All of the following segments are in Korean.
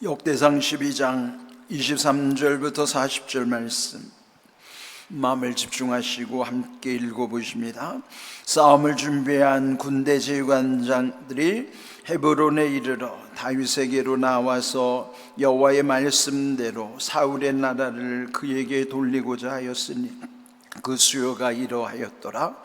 역대상 12장 23절부터 40절 말씀 마음을 집중하시고 함께 읽어보십니다. 싸움을 준비한 군대 지휘관장들이 헤브론에 이르러 다윗에게로 나와서 여호와의 말씀대로 사울의 나라를 그에게 돌리고자 하였으니 그 수요가 이러하였더라.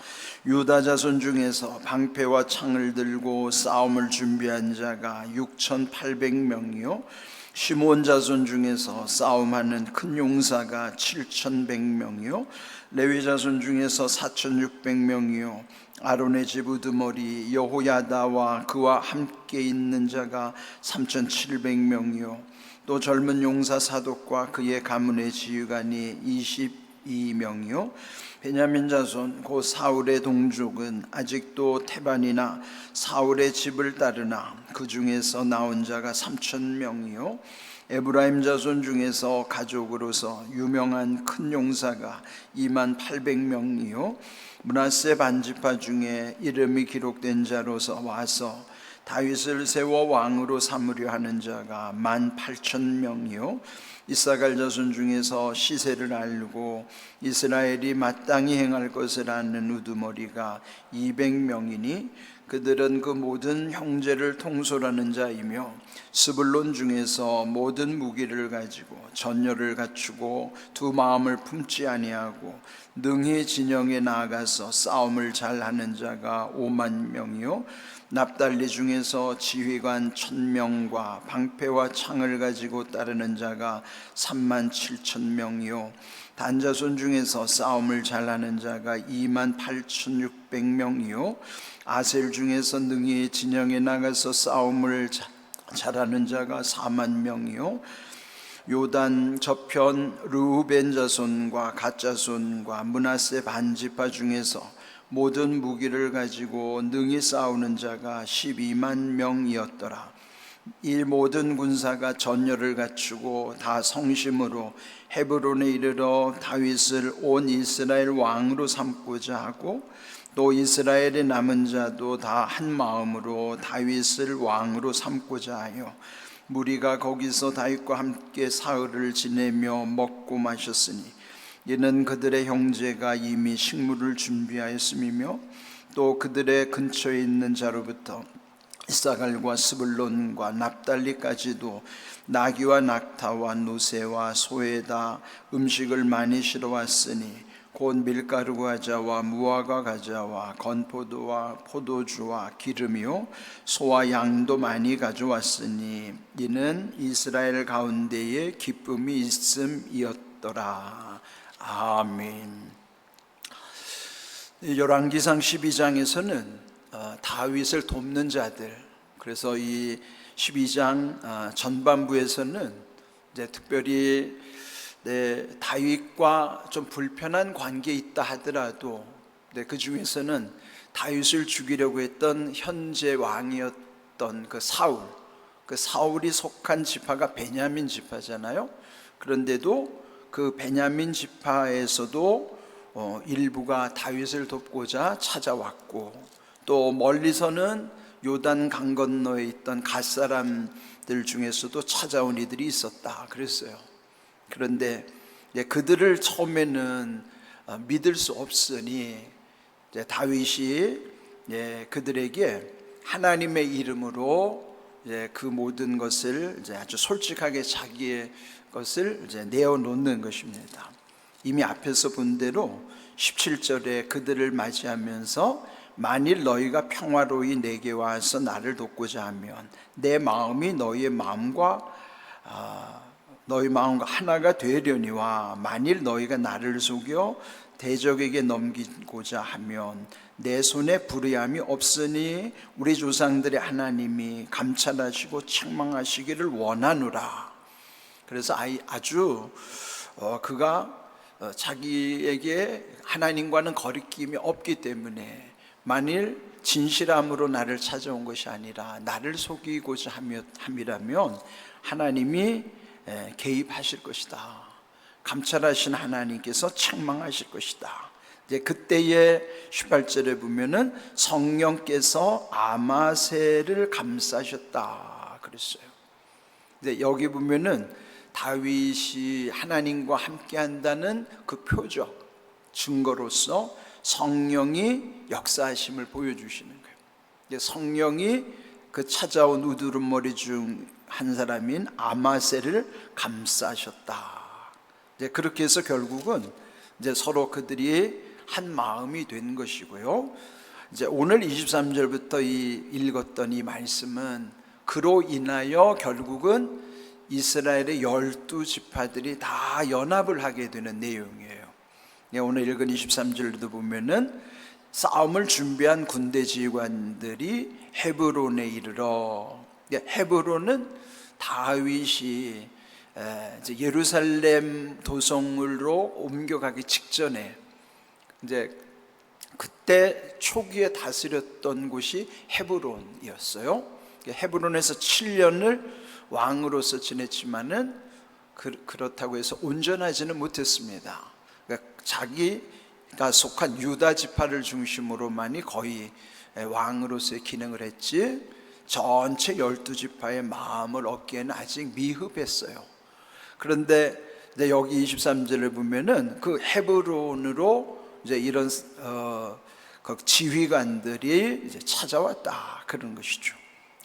유다 자손 중에서 방패와 창을 들고 싸움을 준비한 자가 6,800명이요 시므온 자손 중에서 싸움하는 큰 용사가 7,100명이요 레위 자손 중에서 4,600명이요 아론의 집 우두머리 여호야다와 그와 함께 있는 자가 3,700명이요 또 젊은 용사 사독과 그의 가문의 지휘관이 22명이요 베냐민 자손 곧 사울의 동족은 아직도 태반이나 사울의 집을 따르나 그 중에서 나온 자가 3,000명이요 에브라임 자손 중에서 가족으로서 유명한 큰 용사가 28,000명이요 므낫세 반지파 중에 이름이 기록된 자로서 와서 다윗을 세워 왕으로 삼으려 하는 자가 18,000명이요 이사갈 자손 중에서 시세를 알고 이스라엘이 마땅히 행할 것을 아는 우두머리가 200명이니 그들은 그 모든 형제를 통솔하는 자이며 스불론 중에서 모든 무기를 가지고 전열을 갖추고 두 마음을 품지 아니하고 능히 진영에 나아가서 싸움을 잘하는 자가 50,000명이요 납달리 중에서 지휘관 1,000명과 방패와 창을 가지고 따르는 자가 37,000명이요 단 자손 중에서 싸움을 잘하는 자가 28,600명이요 아셀 중에서 능히 진영에 나가서 싸움을 잘하는 자가 40,000명이요 요단 저편 르우벤 자손과 갓 자손과 므낫세 반지파 중에서 모든 무기를 가지고 능히 싸우는 자가 120,000명이었더라. 이 모든 군사가 전열을 갖추고 다 성심으로 헤브론에 이르러 다윗을 온 이스라엘 왕으로 삼고자 하고 또 이스라엘의 남은 자도 다 한 마음으로 다윗을 왕으로 삼고자 하여 무리가 거기서 다윗과 함께 사흘을 지내며 먹고 마셨으니 이는 그들의 형제가 이미 식물을 준비하였음이며 또 그들의 근처에 있는 자로부터 이사갈과 스불론과 납달리까지도 나귀와 낙타와 노새와 소에다 음식을 많이 실어왔으니 곧 밀가루 과자와 무화과 과자와 건포도와 포도주와 기름이요 소와 양도 많이 가져왔으니 이는 이스라엘 가운데에 기쁨이 있음이었더라. 아멘. 열왕기상 12장에서는 다윗을 돕는 자들, 그래서 이 12장 전반부에서는 이제 특별히 다윗과 좀 불편한 관계에 있다 하더라도 그 중에서는 다윗을 죽이려고 했던 현재 왕이었던 그 사울이 속한 지파가 베냐민 지파잖아요. 그런데도 그 베냐민 지파에서도 일부가 다윗을 돕고자 찾아왔고 또 멀리서는 요단 강 건너에 있던 갓 사람들 중에서도 찾아온 이들이 있었다 그랬어요. 그런데 그들을 처음에는 믿을 수 없으니 다윗이 그들에게 하나님의 이름으로 그 모든 것을 아주 솔직하게 자기의 것을 내어놓는 것입니다. 이미 앞에서 본 대로 17절에 그들을 맞이하면서 만일 너희가 평화로이 내게 와서 나를 돕고자 하면 내 마음이 너희 마음과 하나가 되려니와 만일 너희가 나를 속여 대적에게 넘기고자 하면 내 손에 불의함이 없으니 우리 조상들의 하나님이 감찰하시고 책망하시기를 원하노라. 그래서 아주 그가 자기에게 하나님과는 거리낌이 없기 때문에 만일 진실함으로 나를 찾아온 것이 아니라 나를 속이고자 함이라면 하나님이 개입하실 것이다. 감찰하신 하나님께서 책망하실 것이다. 이제 그때의 18절에 보면은 성령께서 아마새를 감싸셨다 그랬어요. 근데 여기 보면은 다윗이 하나님과 함께 한다는 그 표적, 증거로서 성령이 역사하심을 보여주시는 거예요. 성령이 그 찾아온 우두머리 중 한 사람인 아마셀을 감싸셨다. 이제 그렇게 해서 결국은 이제 서로 그들이 한 마음이 된 것이고요. 이제 오늘 23절부터 읽었던 이 말씀은 그로 인하여 결국은 이스라엘의 12지파들이 다 연합을 하게 되는 내용이에요. 오늘 읽은 23절도 보면은 싸움을 준비한 군대 지휘관들이 헤브론에 이르러, 헤브론은 다윗이 이제 예루살렘 도성으로 옮겨가기 직전에 이제 그때 초기에 다스렸던 곳이 헤브론이었어요. 헤브론에서 7년을 왕으로서 지냈지만은 그렇다고 해서 온전하지는 못했습니다. 그러니까 자기가 속한 유다 지파를 중심으로만이 거의 왕으로서의 기능을 했지 전체 12지파의 마음을 얻기에는 아직 미흡했어요. 그런데 여기 23절을 보면은 그 헤브론으로 이제 이런 그 지휘관들이 이제 찾아왔다 그런 것이죠.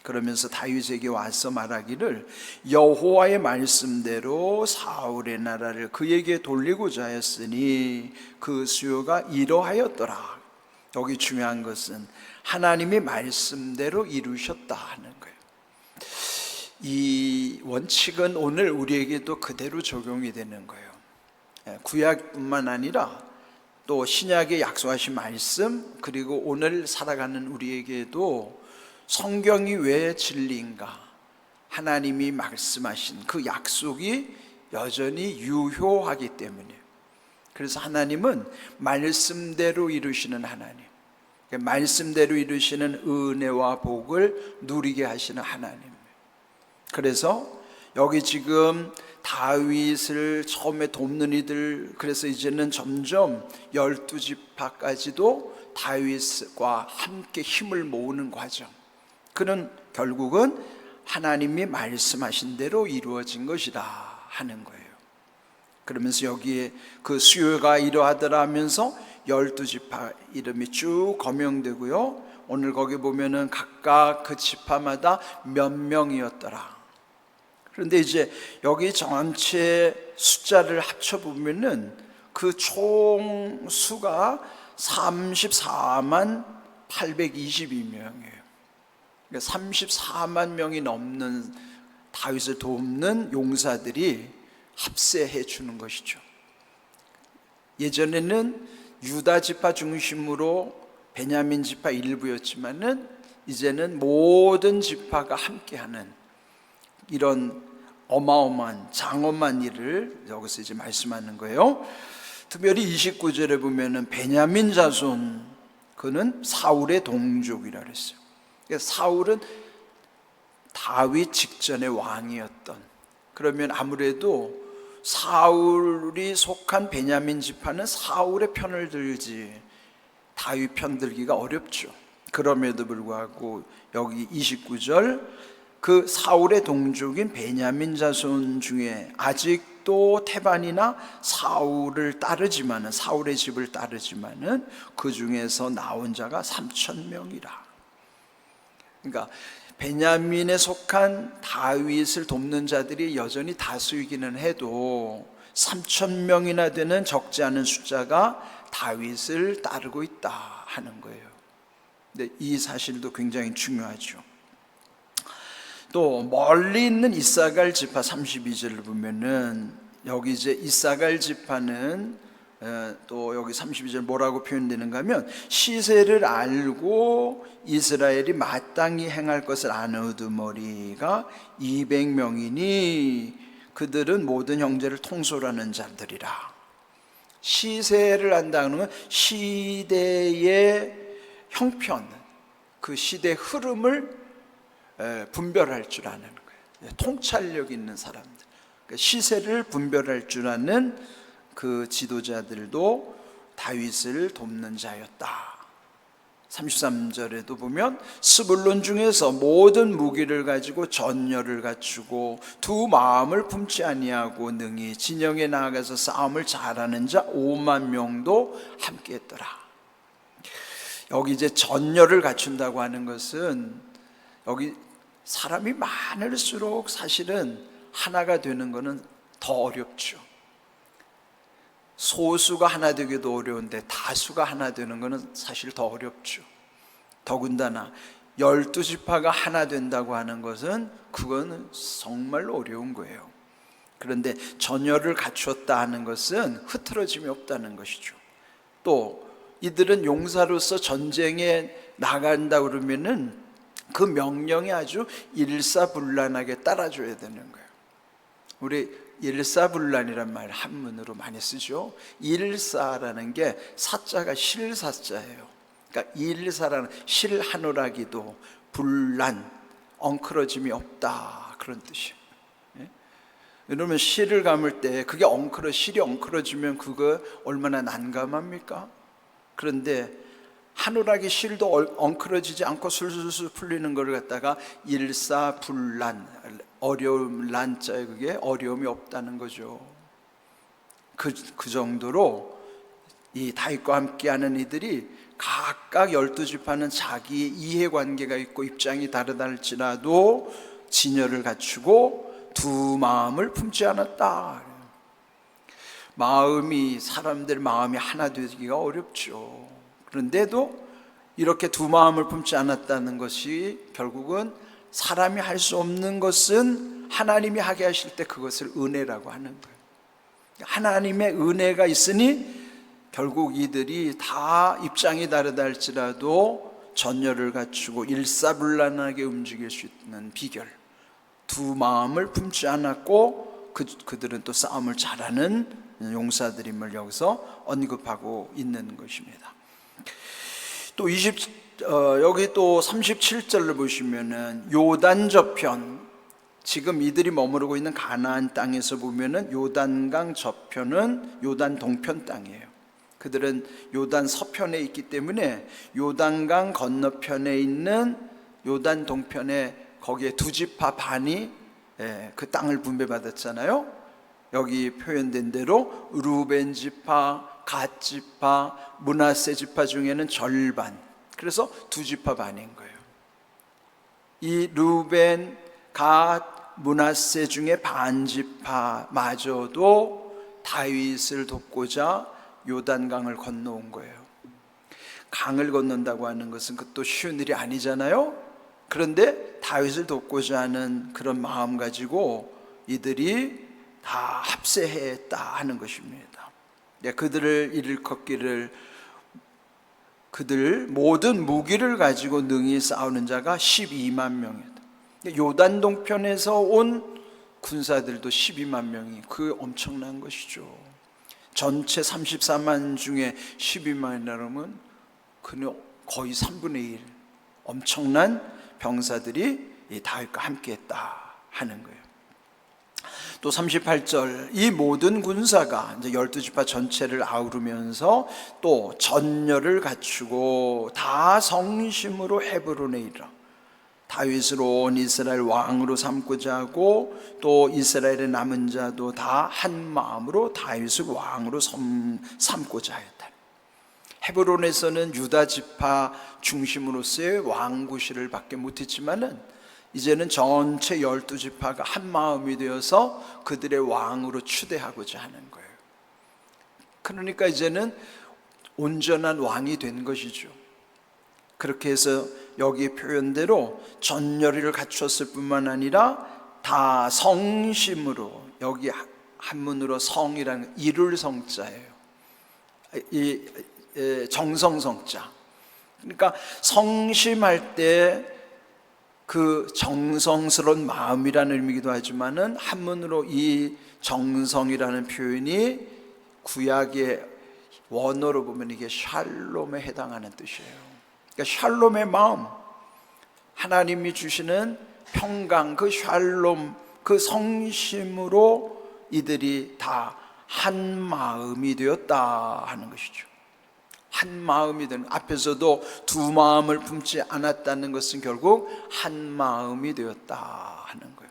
그러면서 다윗에게 와서 말하기를 여호와의 말씀대로 사울의 나라를 그에게 돌리고자 하였으니 그 수요가 이러하였더라. 여기 중요한 것은 하나님이 말씀대로 이루셨다 하는 거예요. 이 원칙은 오늘 우리에게도 그대로 적용이 되는 거예요. 구약뿐만 아니라 또 신약의 약속하신 말씀, 그리고 오늘 살아가는 우리에게도 성경이 왜 진리인가, 하나님이 말씀하신 그 약속이 여전히 유효하기 때문에, 그래서 하나님은 말씀대로 이루시는 하나님, 말씀대로 이루시는 은혜와 복을 누리게 하시는 하나님. 그래서 여기 지금 다윗을 처음에 돕는 이들, 그래서 이제는 점점 12지파까지도 다윗과 함께 힘을 모으는 과정, 그는 결국은 하나님이 말씀하신 대로 이루어진 것이다 하는 거예요. 그러면서 여기에 그 수요가 이러하더라 하면서 12지파 이름이 쭉 거명되고요. 오늘 거기 보면은 각각 그 지파마다 몇 명이었더라. 그런데 이제 여기 전체 숫자를 합쳐보면은 그 총 수가 34만 822명이에요. 34만 명이 넘는 다윗을 돕는 용사들이 합세해 주는 것이죠. 예전에는 유다 지파 중심으로 베냐민 지파 일부였지만은 이제는 모든 지파가 함께하는 이런 어마어마한 장엄한 일을 여기서 이제 말씀하는 거예요. 특별히 29절에 보면은 베냐민 자손, 그는 사울의 동족이라 그랬어요. 사울은 다윗 직전의 왕이었던, 그러면 아무래도 사울이 속한 베냐민 지파는 사울의 편을 들지 다윗 편 들기가 어렵죠. 그럼에도 불구하고 여기 29절 그 사울의 동족인 베냐민 자손 중에 아직도 태반이나 사울을 따르지만은, 사울의 집을 따르지만은 그 중에서 나온 자가 3,000명이라. 그러니까 베냐민에 속한 다윗을 돕는 자들이 여전히 다수이기는 해도 3,000명이나 되는 적지 않은 숫자가 다윗을 따르고 있다 하는 거예요. 근데 이 사실도 굉장히 중요하죠. 또 멀리 있는 이사갈 지파 32절을 보면은 여기 이제 이사갈 지파는 또 여기 32절 뭐라고 표현되는가 하면 시세를 알고 이스라엘이 마땅히 행할 것을 아는 우두머리가 200명이니 그들은 모든 형제를 통솔하는 자들이라. 시세를 안다는 건 시대의 형편, 그 시대의 흐름을 분별할 줄 아는 거예요. 통찰력 있는 사람들, 시세를 분별할 줄 아는 그 지도자들도 다윗을 돕는 자였다. 33절에도 보면 스불론 중에서 모든 무기를 가지고 전열을 갖추고 두 마음을 품지 아니하고 능히 진영에 나아가서 싸움을 잘하는 자 5만 명도 함께했더라. 여기 이제 전열을 갖춘다고 하는 것은 여기 사람이 많을수록 사실은 하나가 되는 것은 더 어렵죠. 소수가 하나 되기도 어려운데 다수가 하나 되는 것은 사실 더 어렵죠. 더군다나 12지파가 하나 된다고 하는 것은 그건 정말로 어려운 거예요. 그런데 전열을 갖추었다 하는 것은 흐트러짐이 없다는 것이죠. 또 이들은 용사로서 전쟁에 나간다 그러면은 그 명령에 아주 일사불란하게 따라줘야 되는 거예요. 우리 일사불란이란 말 한문으로 많이 쓰죠. 일사라는 게 사자가 실사자예요. 그러니까 일사라는 실하노라기도 불란, 엉클어짐이 없다 그런 뜻이에요. 여러분 실을 감을 때 그게 실이 엉클어지면 그거 얼마나 난감합니까? 그런데 한오라기 실도 엉클어지지 않고 술술술 풀리는 걸 갖다가 일사불란, 어려움 란자에 그게 어려움이 없다는 거죠. 그 정도로 이 다윗과 함께하는 이들이 각각 12지파는 자기의 이해관계가 있고 입장이 다르다 할지라도 진열을 갖추고 두 마음을 품지 않았다. 사람들 마음이 하나 되기가 어렵죠. 그런데도 이렇게 두 마음을 품지 않았다는 것이 결국은 사람이 할 수 없는 것은 하나님이 하게 하실 때 그것을 은혜라고 하는 거예요. 하나님의 은혜가 있으니 결국 이들이 다 입장이 다르다 할지라도 전열을 갖추고 일사불란하게 움직일 수 있는 비결, 두 마음을 품지 않았고 그들은 또 싸움을 잘하는 용사들임을 여기서 언급하고 있는 것입니다. 또 여기 또 37절을 보시면은 요단 저편, 지금 이들이 머무르고 있는 가나안 땅에서 보면은 요단강 저편은 요단 동편 땅이에요. 그들은 요단 서편에 있기 때문에 요단강 건너편에 있는 요단 동편에 거기에 두 지파 반이 그 땅을 분배받았잖아요. 여기 표현된 대로 루벤 지파, 갓 지파, 므낫세 지파 중에는 절반, 그래서 두 지파 반인 거예요. 이 루벤, 갓, 므낫세 중에 반 지파마저도 다윗을 돕고자 요단강을 건너온 거예요. 강을 건넌다고 하는 것은 그것도 쉬운 일이 아니잖아요. 그런데 다윗을 돕고자 하는 그런 마음 가지고 이들이 다 합세했다 하는 것입니다. 그들을 일컫기를 그들 모든 무기를 가지고 능히 싸우는 자가 12만 명이다. 요단 동편에서 온 군사들도 12만 명이 그 엄청난 것이죠. 전체 34만 중에 12만이라면 그는 거의 3분의 1 엄청난 병사들이 이 다윗과 함께했다 하는 거예요. 또 38절, 이 모든 군사가 이제 12지파 전체를 아우르면서 또 전열을 갖추고 다 성심으로 헤브론에 이르러 다윗을 온 이스라엘 왕으로 삼고자 하고 또 이스라엘의 남은 자도 다 한 마음으로 다윗을 왕으로 삼고자 했다. 헤브론에서는 유다 지파 중심으로서의 왕구실을 받게 못했지만은 이제는 전체 12지파가 한 마음이 되어서 그들의 왕으로 추대하고자 하는 거예요. 그러니까 이제는 온전한 왕이 된 것이죠. 그렇게 해서 여기 표현대로 전열을 갖추었을 뿐만 아니라 다 성심으로, 여기 한문으로 성이라는 이룰 성자예요. 이 정성성자. 그러니까 성심할 때 그 정성스러운 마음이라는 의미이기도 하지만은 한문으로 이 정성이라는 표현이 구약의 원어로 보면 이게 샬롬에 해당하는 뜻이에요. 그러니까 샬롬의 마음, 하나님이 주시는 평강, 그 샬롬, 그 성심으로 이들이 다 한 마음이 되었다 하는 것이죠. 한 마음이 되는, 앞에서도 두 마음을 품지 않았다는 것은 결국 한 마음이 되었다 하는 거예요.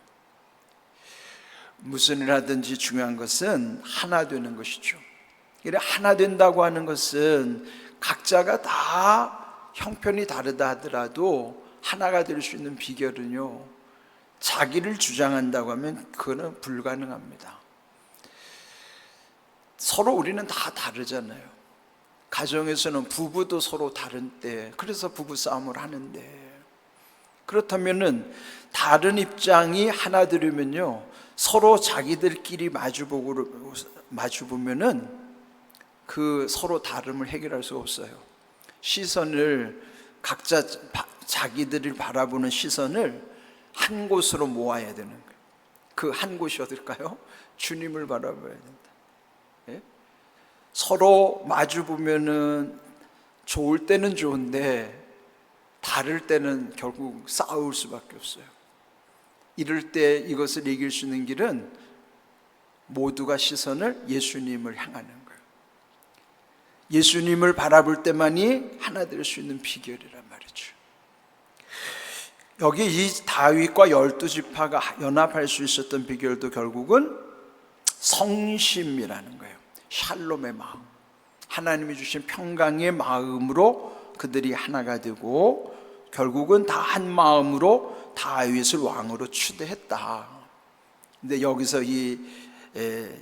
무슨 일 하든지 중요한 것은 하나 되는 것이죠. 하나 된다고 하는 것은 각자가 다 형편이 다르다 하더라도 하나가 될 수 있는 비결은요, 자기를 주장한다고 하면 그거는 불가능합니다. 서로 우리는 다 다르잖아요. 가정에서는 부부도 서로 다른데, 그래서 부부싸움을 하는데, 그렇다면은 다른 입장이 하나 되려면요, 서로 자기들끼리 마주보면은 그 서로 다름을 해결할 수 없어요. 시선을 각자 자기들을 바라보는 시선을 한 곳으로 모아야 되는 거예요. 그 한 곳이 어딜까요? 주님을 바라봐야 된다. 예? 서로 마주보면은 좋을 때는 좋은데 다를 때는 결국 싸울 수밖에 없어요. 이럴 때 이것을 이길 수 있는 길은 모두가 시선을 예수님을 향하는 거예요. 예수님을 바라볼 때만이 하나 될 수 있는 비결이란 말이죠. 여기 이 다윗과 12지파가 연합할 수 있었던 비결도 결국은 성심이라는 거예요. 샬롬의 마음, 하나님이 주신 평강의 마음으로 그들이 하나가 되고 결국은 다 한 마음으로 다윗을 왕으로 추대했다. 근데 여기서 이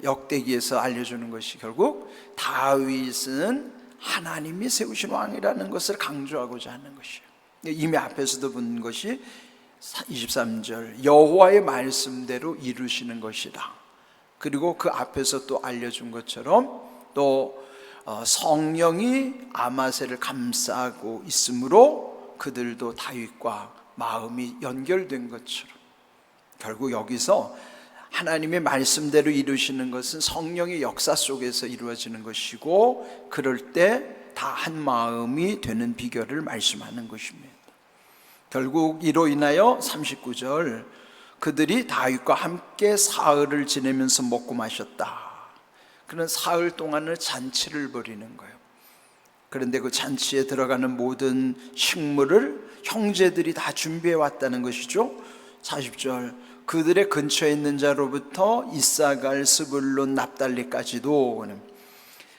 역대기에서 알려주는 것이 결국 다윗은 하나님이 세우신 왕이라는 것을 강조하고자 하는 것이에요. 이미 앞에서도 본 것이 23절 여호와의 말씀대로 이루시는 것이다. 그리고 그 앞에서 또 알려준 것처럼 또 성령이 아마새를 감싸고 있으므로 그들도 다윗과 마음이 연결된 것처럼 결국 여기서 하나님의 말씀대로 이루시는 것은 성령의 역사 속에서 이루어지는 것이고 그럴 때 다 한 마음이 되는 비결을 말씀하는 것입니다. 결국 이로 인하여 39절 그들이 다윗과 함께 사흘을 지내면서 먹고 마셨다. 그런 사흘 동안을 잔치를 벌이는 거예요. 그런데 그 잔치에 들어가는 모든 식물을 형제들이 다 준비해 왔다는 것이죠. 40절 그들의 근처에 있는 자로부터 이사갈, 스불론, 납달리까지도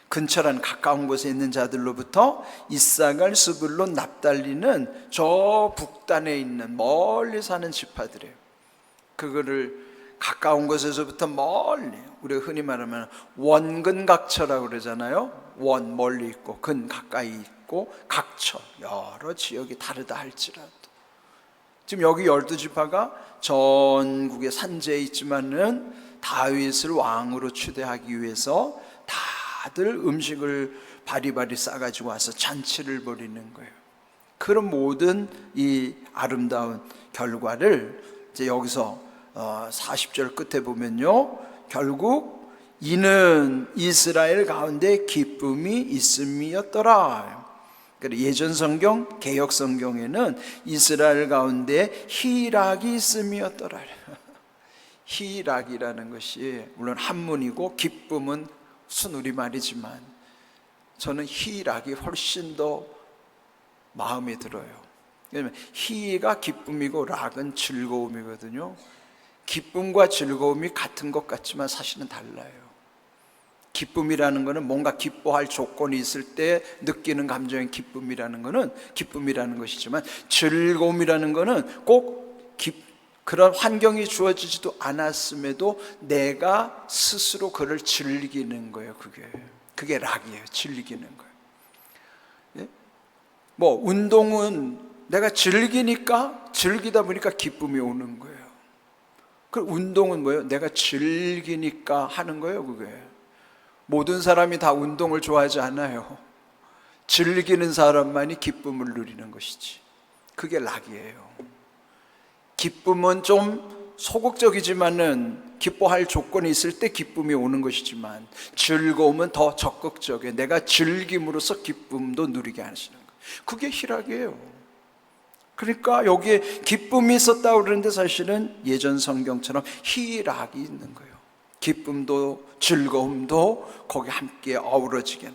근처란 가까운 곳에 있는 자들로부터 이사갈, 스불론, 납달리는 저 북단에 있는 멀리 사는 지파들이에요. 그거를 가까운 곳에서부터 멀리, 우리가 흔히 말하면 원근각처라고 그러잖아요. 원 멀리 있고 근 가까이 있고 각처 여러 지역이 다르다 할지라도 지금 여기 12지파가 전국에 산지에 있지만은 다윗을 왕으로 추대하기 위해서 다들 음식을 바리바리 싸가지고 와서 잔치를 벌이는 거예요. 그런 모든 이 아름다운 결과를 이제 여기서 40절 끝에 보면요, 결국 이는 이스라엘 가운데 기쁨이 있음이었더라. 예전 성경, 개역 성경에는 이스라엘 가운데 희락이 있음이었더라. 희락이라는 것이 물론 한문이고 기쁨은 순우리말이지만 저는 희락이 훨씬 더 마음에 들어요. 왜냐하면 희가 기쁨이고 락은 즐거움이거든요. 기쁨과 즐거움이 같은 것 같지만 사실은 달라요. 기쁨이라는 것은 뭔가 기뻐할 조건이 있을 때 느끼는 감정의 기쁨이라는 것은 기쁨이라는 것이지만 즐거움이라는 것은 꼭 그런 환경이 주어지지도 않았음에도 내가 스스로 그를 즐기는 거예요. 그게 락이에요. 즐기는 거예요. 예? 뭐 운동은 내가 즐기다 보니까 기쁨이 오는 거예요. 그 운동은 뭐예요? 내가 즐기니까 하는 거예요. 그게 모든 사람이 다 운동을 좋아하지 않아요. 즐기는 사람만이 기쁨을 누리는 것이지. 그게 락이에요. 기쁨은 좀 소극적이지만은 기뻐할 조건이 있을 때 기쁨이 오는 것이지만 즐거움은 더 적극적이에요. 내가 즐김으로써 기쁨도 누리게 하시는 거예요. 그게 희락이에요. 그러니까 여기에 기쁨이 있었다고 그러는데 사실은 예전 성경처럼 희락이 있는 거예요. 기쁨도 즐거움도 거기 함께 어우러지게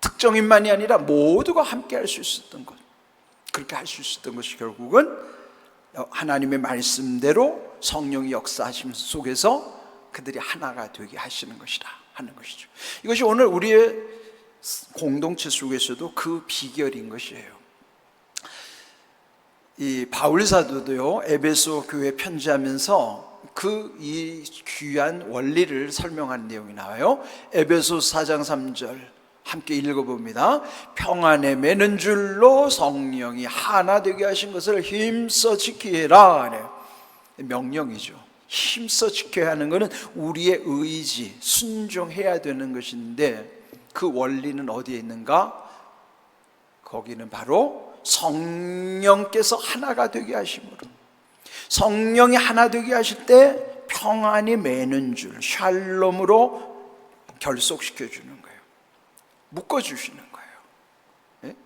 특정인만이 아니라 모두가 함께 할 수 있었던 것, 그렇게 할 수 있었던 것이 결국은 하나님의 말씀대로 성령의 역사하심 속에서 그들이 하나가 되게 하시는 것이다 하는 것이죠. 이것이 오늘 우리의 공동체 속에서도 그 비결인 것이에요. 이 바울 사도도요, 에베소 교회 편지하면서 이 귀한 원리를 설명하는 내용이 나와요. 에베소 4장 3절 함께 읽어봅니다. 평안에 매는 줄로 성령이 하나 되게 하신 것을 힘써 지키라. 명령이죠. 힘써 지켜야 하는 것은 우리의 의지, 순종해야 되는 것인데 그 원리는 어디에 있는가? 거기는 바로 성령께서 하나가 되게 하심으로, 성령이 하나 되게 하실 때 평안이 매는 줄, 샬롬으로 결속시켜 주는 거예요. 묶어주시는 거예요. 예?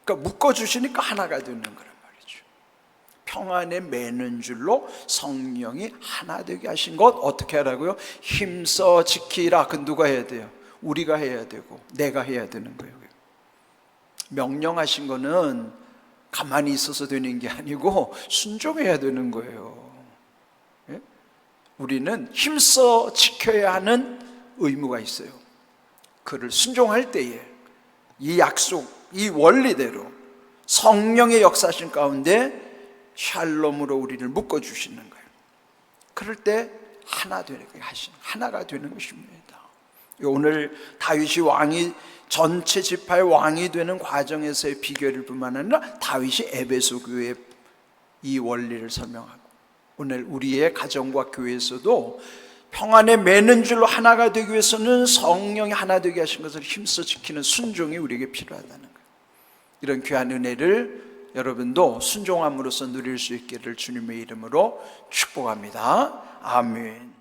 그러니까 묶어주시니까 하나가 되는 거란 말이죠. 평안에 매는 줄로 성령이 하나 되게 하신 것 어떻게 하라고요? 힘써 지키라. 그 누가 해야 돼요? 우리가 해야 되고 내가 해야 되는 거예요. 명령하신 거는 가만히 있어서 되는 게 아니고 순종해야 되는 거예요. 예? 우리는 힘써 지켜야 하는 의무가 있어요. 그를 순종할 때에 이 약속, 이 원리대로 성령의 역사신 가운데 샬롬으로 우리를 묶어주시는 거예요. 그럴 때 하나가 되는 것입니다. 오늘 다윗이 왕이 전체 지파의 왕이 되는 과정에서의 비결일 뿐만 아니라 다윗이 에베소 교회의 이 원리를 설명하고 오늘 우리의 가정과 교회에서도 평안에 매는 줄로 하나가 되기 위해서는 성령이 하나 되게 하신 것을 힘써 지키는 순종이 우리에게 필요하다는 거예요. 이런 귀한 은혜를 여러분도 순종함으로써 누릴 수 있기를 주님의 이름으로 축복합니다. 아멘.